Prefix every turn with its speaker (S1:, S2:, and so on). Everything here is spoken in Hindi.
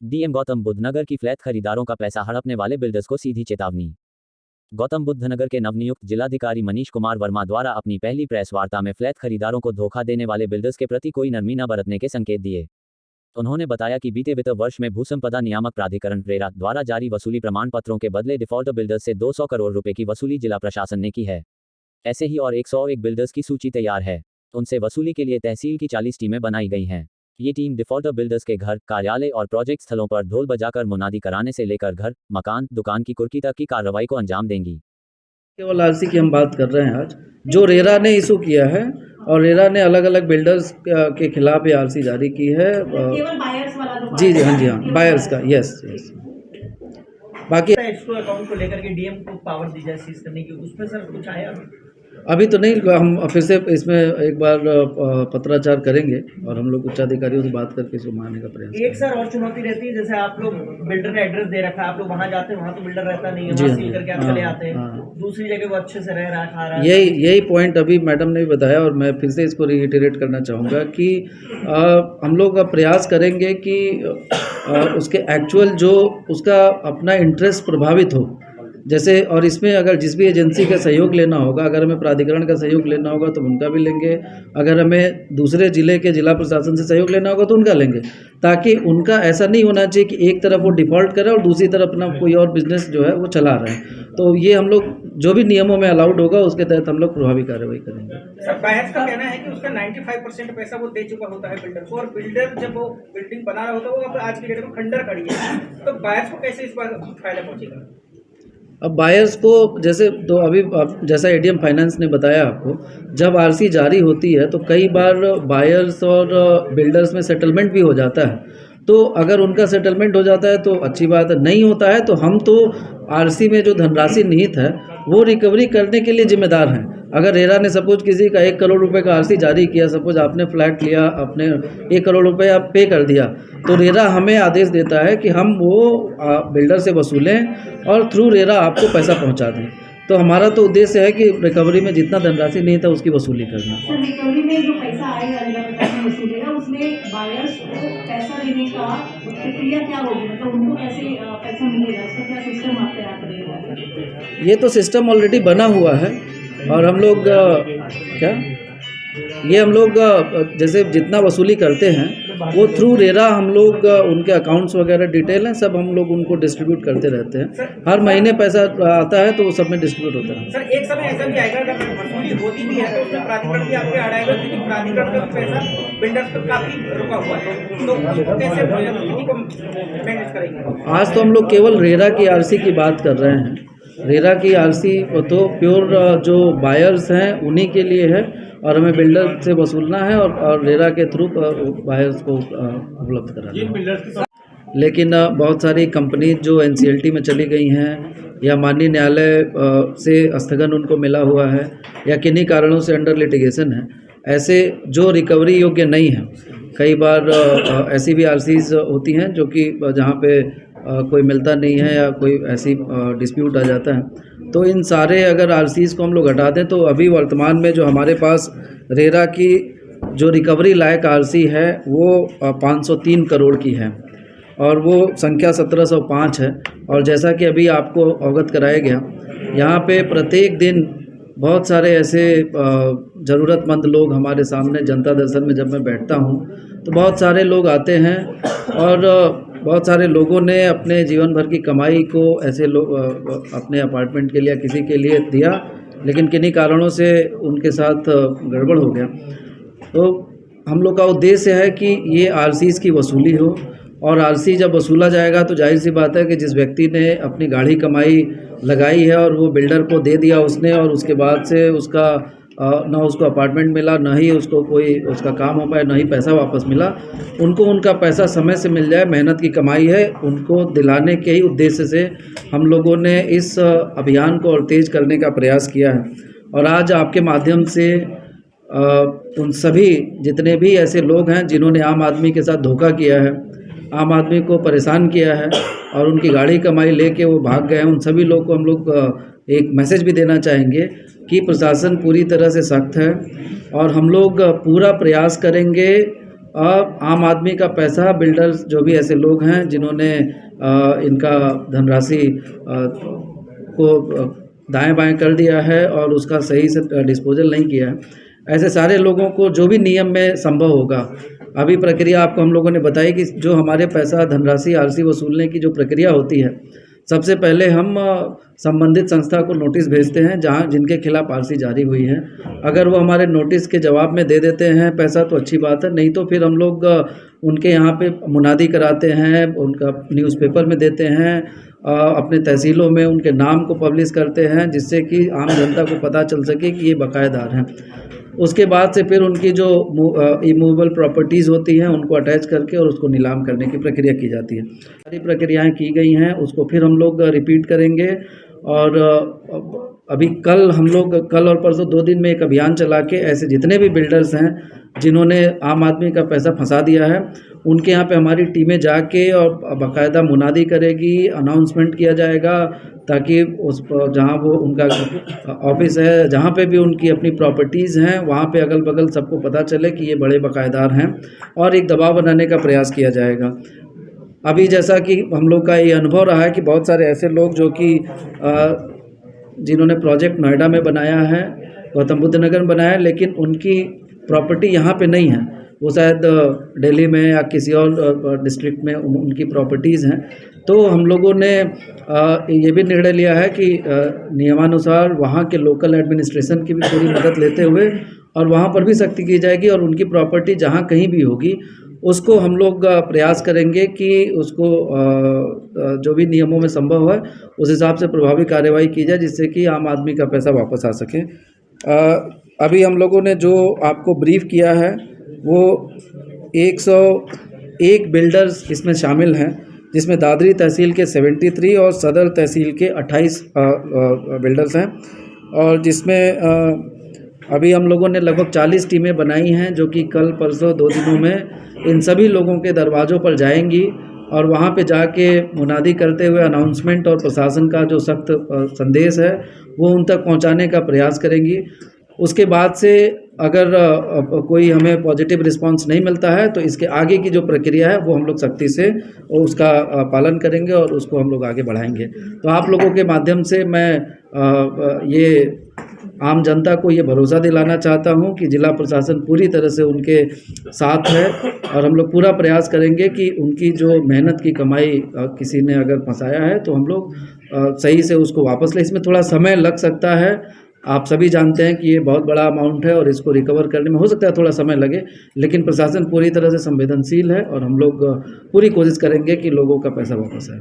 S1: डीएम गौतम बुद्ध नगर की फ्लैट खरीदारों का पैसा हड़पने वाले बिल्डर्स को सीधी चेतावनी। गौतम बुद्ध नगर के नवनियुक्त जिलाधिकारी मनीष कुमार वर्मा द्वारा अपनी पहली प्रेस वार्ता में फ्लैट खरीदारों को धोखा देने वाले बिल्डर्स के प्रति कोई नरमी न बरतने के संकेत दिए। उन्होंने बताया कि बीते वित्त वर्ष में भूसंपदा नियामक प्राधिकरण रेरा द्वारा जारी वसूली प्रमाण पत्रों के बदले डिफॉल्टर बिल्डर्स से 200 करोड़ रुपए की वसूली जिला प्रशासन ने की है। ऐसे ही और 101 बिल्डर्स की सूची तैयार है। उनसे वसूली के लिए तहसील की 40 टीमें बनाई गई हैं। ये टीम डिफॉल्टर बिल्डर्स के घर, कार्यालय और प्रोजेक्ट स्थलों पर ढोल बजाकर मुनादी कराने से लेकर घर, मकान, दुकान की कुर्की तक की कार्रवाई को अंजाम देंगी।
S2: केवल आरसी की हम बात कर रहे हैं आज, जो रेरा ने इशू किया है और रेरा ने अलग अलग बिल्डर्स के खिलाफ ये आरसी जारी की है।
S3: केवल बायर्स वाला तो
S2: जी जी, हाँ जी, हाँ, बायर्स का, यस यस। बाकी
S4: एस्क्रो अकाउंट को लेकर के डीएम को पावर दी जाए सीज करने की, उसमें सर कुछ आया?
S2: अभी तो नहीं, हम फिर से इसमें एक बार पत्राचार करेंगे और हम लोग उच्चाधिकारियों से बात करके इसको मानने का प्रयास
S4: एक सर और चुनौती रहती है, जैसे आप लोग बिल्डर ने एड्रेस दे रखा है, आप लोग वहां जाते हैं, वहां तो बिल्डर रहता नहीं है,
S2: जी,
S4: वहां
S2: हाँ
S4: सील
S2: जी,
S4: करके आप
S2: हाँ,
S4: चले आते हैं,
S2: हाँ।
S4: दूसरी जगह वो अच्छे से रह रहा खा रहा है।
S2: यही पॉइंट अभी मैडम ने भी बताया और मैं फिर से इसको रिइटरेट करना चाहूँगा कि हम लोग का प्रयास करेंगे कि उसके एक्चुअल जो उसका अपना इंटरेस्ट प्रभावित हो, जैसे, और इसमें अगर जिस भी एजेंसी का सहयोग लेना होगा, अगर हमें प्राधिकरण का सहयोग लेना होगा तो उनका भी लेंगे, अगर हमें दूसरे ज़िले के जिला प्रशासन से सहयोग लेना होगा तो उनका लेंगे, ताकि उनका ऐसा नहीं होना चाहिए कि एक तरफ वो डिफ़ॉल्ट करे और दूसरी तरफ अपना कोई और बिजनेस जो है वो चला रहे हैं। तो ये हम लोग जो भी नियमों में अलाउड होगा उसके तहत हम लोग प्रभावी कार्रवाई करेंगे।
S4: सर बायर्स का कहना है कि उसका 95% पैसा वो दे चुका होता है बिल्डर को, और बिल्डर जब वो बिल्डिंग बना रहा होता है वो आज की डेट में खंडर खड़ी है, तो बायर्स को कैसे इस बार फायदा पहुंचेगा?
S2: अब बायर्स को जैसे, तो अभी जैसा एडीएम फाइनेंस ने बताया आपको, जब आरसी जारी होती है तो कई बार बायर्स और बिल्डर्स में सेटलमेंट भी हो जाता है। तो अगर उनका सेटलमेंट हो जाता है तो अच्छी बात है, नहीं होता है तो हम तो आरसी में जो धनराशि निहित है वो रिकवरी करने के लिए जिम्मेदार हैं। अगर रेरा ने सपोज किसी का 1 करोड़ रुपए का आरसी जारी किया, सपोज आपने फ्लैट लिया, आपने 1 करोड़ रुपए आप पे कर दिया, तो रेरा हमें आदेश देता है कि हम वो बिल्डर से वसूलें और थ्रू रेरा आपको पैसा पहुंचा दें। तो हमारा तो उद्देश्य है कि रिकवरी में जितना धनराशि नहीं था उसकी वसूली करना।
S3: सर रिकवरी में जो पैसा आएगा जिला प्रशासन वसूलेगा, उसमें बायर्स को पैसा देने का प्रक्रिया क्या होगी, मतलब उनको कैसे पैसा मिलेगा, उसका क्या सिस्टम आप तैयार करेंगे?
S2: ये तो सिस्टम ऑलरेडी बना हुआ है और हम लोग हम लोग जैसे जितना वसूली करते हैं वो थ्रू रेरा हम लोग उनके अकाउंट्स वगैरह डिटेल हैं, सब हम लोग उनको डिस्ट्रीब्यूट करते रहते हैं। हर महीने पैसा आता है तो वो सब में डिस्ट्रीब्यूट होता है।
S4: सर एक समय ऐसा भी आएगा अगर वसूली होती भी है तो उसमें प्राधिकरण भी आपके आड़ आएगा, क्योंकि प्राधिकरण का पैसा बिल्डर्स पर काफी रुका हुआ है, तो उसको कैसे स्थिति को मैनेज करेंगे?
S2: आज तो हम लोग केवल रेरा की आरसी की बात कर रहे हैं। रेरा की आरसी तो प्योर जो बायर्स हैं उन्हीं के लिए है और हमें बिल्डर से वसूलना है और रेरा के थ्रू बायर्स को उपलब्ध कराना है। लेकिन बहुत सारी कंपनी जो एनसीएलटी में चली गई हैं या माननीय न्यायालय से स्थगन उनको मिला हुआ है या किन्हीं कारणों से अंडर लिटिगेशन है, ऐसे जो रिकवरी योग्य नहीं है, कई बार ऐसी भी आरसीज होती हैं जो कि जहाँ पे कोई मिलता नहीं है या कोई ऐसी डिस्प्यूट आ जाता है, तो इन सारे अगर आरसीज को हम लोग हटा दें तो अभी वर्तमान में जो हमारे पास रेरा की जो रिकवरी लायक आरसी है वो 503 करोड़ की है और वो संख्या 1705 है। और जैसा कि अभी आपको अवगत कराया गया, यहाँ पे प्रत्येक दिन बहुत सारे ऐसे ज़रूरतमंद लोग हमारे सामने जनता दर्शन में जब मैं बैठता हूँ तो बहुत सारे लोग आते हैं और बहुत सारे लोगों ने अपने जीवन भर की कमाई को ऐसे लोग अपने अपार्टमेंट के लिए किसी के लिए दिया, लेकिन किन्हीं कारणों से उनके साथ गड़बड़ हो गया। तो हम लोग का उद्देश्य है कि ये आरसीज की वसूली हो और आरसी जब वसूला जाएगा तो जाहिर सी बात है कि जिस व्यक्ति ने अपनी गाढ़ी कमाई लगाई है और वो बिल्डर को दे दिया उसने और उसके बाद से उसका ना उसको अपार्टमेंट मिला, ना ही उसको कोई उसका काम हो पाया, ना ही पैसा वापस मिला, उनको उनका पैसा समय से मिल जाए, मेहनत की कमाई है, उनको दिलाने के ही उद्देश्य से हम लोगों ने इस अभियान को और तेज़ करने का प्रयास किया है। और आज आपके माध्यम से उन सभी जितने भी ऐसे लोग हैं जिन्होंने आम आदमी के साथ धोखा किया है, आम आदमी को परेशान किया है और उनकी गाड़ी कमाई लेके वो भाग गए हैं, उन सभी लोग को हम लोग एक मैसेज भी देना चाहेंगे कि प्रशासन पूरी तरह से सख्त है और हम लोग पूरा प्रयास करेंगे आम आदमी का पैसा बिल्डर्स जो भी ऐसे लोग हैं जिन्होंने इनका धनराशि को दाएं बाएं कर दिया है और उसका सही से डिस्पोजल नहीं किया है, ऐसे सारे लोगों को जो भी नियम में संभव होगा, अभी प्रक्रिया आपको हम लोगों ने बताई कि जो हमारे पैसा धनराशि आरसी वसूलने की जो प्रक्रिया होती है, सबसे पहले हम संबंधित संस्था को नोटिस भेजते हैं जहां जिनके खिलाफ आरसी जारी हुई है। अगर वो हमारे नोटिस के जवाब में दे देते हैं पैसा तो अच्छी बात है, नहीं तो फिर हम लोग उनके यहाँ पे मुनादी कराते हैं, उनका न्यूज़पेपर में देते हैं, अपने तहसीलों में उनके नाम को पब्लिश करते हैं जिससे कि आम जनता को पता चल सके कि ये बकायेदार हैं। उसके बाद से फिर उनकी जो इमूवेबल प्रॉपर्टीज़ होती हैं उनको अटैच करके और उसको नीलाम करने की प्रक्रिया की जाती है। सारी प्रक्रियाएं की गई हैं, उसको फिर हम लोग रिपीट करेंगे। और अभी कल और परसों 2 दिन में एक अभियान चला के ऐसे जितने भी बिल्डर्स हैं जिन्होंने आम आदमी का पैसा फंसा दिया है, उनके यहाँ पे हमारी टीमें जाके और बाकायदा मुनादी करेगी, अनाउंसमेंट किया जाएगा ताकि उस जहाँ वो उनका ऑफिस है, जहाँ पे भी उनकी अपनी प्रॉपर्टीज़ हैं, वहाँ पे अगल बगल सबको पता चले कि ये बड़े बकायेदार हैं और एक दबाव बनाने का प्रयास किया जाएगा। अभी जैसा कि हम लोग का ये अनुभव रहा है कि बहुत सारे ऐसे लोग जो कि जिन्होंने प्रोजेक्ट नोएडा में बनाया है, गौतम बुद्ध नगर में बनाया है, लेकिन उनकी प्रॉपर्टी यहाँ पे नहीं है, वो शायद दिल्ली में या किसी और डिस्ट्रिक्ट में उनकी प्रॉपर्टीज़ हैं। तो हम लोगों ने ये भी निर्णय लिया है कि नियमानुसार वहाँ के लोकल एडमिनिस्ट्रेशन की भी पूरी मदद लेते हुए और वहाँ पर भी सख्ती की जाएगी और उनकी प्रॉपर्टी जहाँ कहीं भी होगी उसको हम लोग प्रयास करेंगे कि उसको जो भी नियमों में संभव है उस हिसाब से प्रभावी कार्रवाई की जाए जिससे कि आम आदमी का पैसा वापस आ सके। अभी हम लोगों ने जो आपको ब्रीफ किया है वो 101 बिल्डर्स इसमें शामिल हैं, जिसमें दादरी तहसील के 73 और सदर तहसील के 28 बिल्डर्स हैं और जिसमें अभी हम लोगों ने लगभग 40 टीमें बनाई हैं जो कि कल परसों 2 दिनों में इन सभी लोगों के दरवाज़ों पर जाएंगी और वहाँ पे जाके मुनादी करते हुए अनाउंसमेंट और प्रशासन का जो सख्त संदेश है वो उन तक पहुँचाने का प्रयास करेंगी। उसके बाद से अगर कोई हमें पॉजिटिव रिस्पांस नहीं मिलता है तो इसके आगे की जो प्रक्रिया है वो हम लोग सख्ती से उसका पालन करेंगे और उसको हम लोग आगे बढ़ाएंगे। तो आप लोगों के माध्यम से मैं ये आम जनता को ये भरोसा दिलाना चाहता हूँ कि जिला प्रशासन पूरी तरह से उनके साथ है और हम लोग पूरा प्रयास करेंगे कि उनकी जो मेहनत की कमाई किसी ने अगर फंसाया है तो हम लोग सही से उसको वापस लें। इसमें थोड़ा समय लग सकता है, आप सभी जानते हैं कि ये बहुत बड़ा अमाउंट है और इसको रिकवर करने में हो सकता है थोड़ा समय लगे, लेकिन प्रशासन पूरी तरह से संवेदनशील है और हम लोग पूरी कोशिश करेंगे कि लोगों का पैसा वापस आए।